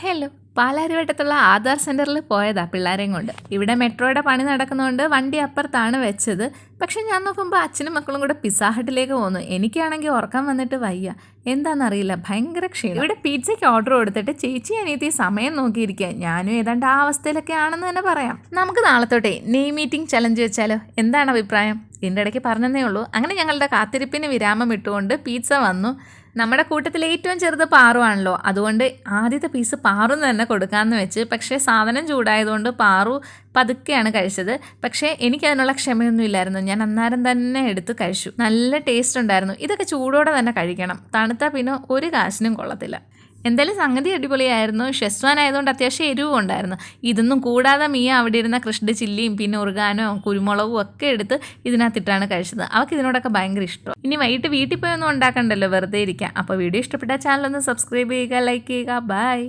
Hello, പാലാരിവട്ടത്തുള്ള Aadhaar സെൻറ്ററിൽ പോയതാ പിള്ളേരെയും കൊണ്ട്. ഇവിടെ മെട്രോയുടെ പണി നടക്കുന്നതുകൊണ്ട് വണ്ടി അപ്പുറത്താണ് വെച്ചത്. പക്ഷെ ഞാൻ നോക്കുമ്പോൾ അച്ഛനും മക്കളും കൂടെ പിസ്സ ഹട്ടിലേക്ക് പോകുന്നു. എനിക്കാണെങ്കിൽ ഉറക്കം വന്നിട്ട് വയ്യ, എന്താണെന്നറിയില്ല, ഭയങ്കര ക്ഷീണം. ഇവിടെ പിzzയ്ക്ക് ഓർഡർ കൊടുത്തിട്ട് ചേച്ചി അനിയത്തി സമയം നോക്കിയിരിക്കുക. ഞാനും ഏതാണ്ട് ആ അവസ്ഥയിലൊക്കെ ആണെന്ന് തന്നെ പറയാം. നമുക്ക് നാളത്തോട്ടെ നെയ് മീറ്റിംഗ് ചലഞ്ച് വെച്ചാലോ? എന്താണ് അഭിപ്രായം? ഇതിൻ്റെ ഇടയ്ക്ക് പറഞ്ഞതേ ഉള്ളൂ. അങ്ങനെ ഞങ്ങളുടെ കാത്തിരിപ്പിന് വിരാമം ഇട്ടുകൊണ്ട് പിസ്സ വന്നു. നമ്മുടെ കൂട്ടത്തിൽ ഏറ്റവും ചെറുത് പാറുവാണല്ലോ, അതുകൊണ്ട് ആദ്യത്തെ പീസ് പാറുന്ന് തന്നെ കൊടുക്കാമെന്ന് വെച്ച്. പക്ഷേ സാധനം ചൂടായതുകൊണ്ട് പാറു പതുക്കെയാണ് കഴിച്ചത്. പക്ഷേ എനിക്കതിനുള്ള ക്ഷമയൊന്നും ഇല്ലായിരുന്നു. ഞാൻ അന്നേരം തന്നെ എടുത്ത് കഴിച്ചു. നല്ല ടേസ്റ്റ് ഉണ്ടായിരുന്നു. ഇതൊക്കെ ചൂടോടെ തന്നെ കഴിക്കണം, തണുത്താൽ പിന്നെ ഒരു കാശിനും കൊള്ളത്തില്ല. എന്തായാലും സംഗതി അടിപൊളിയായിരുന്നു. ഷെസ്വാൻ ആയതുകൊണ്ട് അത്യാവശ്യം എരിവും ഉണ്ടായിരുന്നു. ഇതൊന്നും കൂടാതെ മിയ അവിടെ ഇരുന്ന കൃഷ്ണ ചില്ലിയും പിന്നെ ഉറുഗാനോ കുരുമുളകും ഒക്കെ എടുത്ത് ഇതിനകത്തിട്ടാണ് കഴിച്ചത്. അവൾക്ക് ഇതിനോടൊക്കെ ഭയങ്കര ഇഷ്ടം. ഇനി വൈകിട്ട് വീട്ടിൽ പോയൊന്നും ഉണ്ടാക്കണ്ടല്ലോ, വെറുതെ ഇരിക്കാം. അപ്പോൾ വീഡിയോ ഇഷ്ടപ്പെട്ടാൽ ചാനലൊന്ന് സബ്സ്ക്രൈബ് ചെയ്യുക, ലൈക്ക് ചെയ്യുക. ബൈ.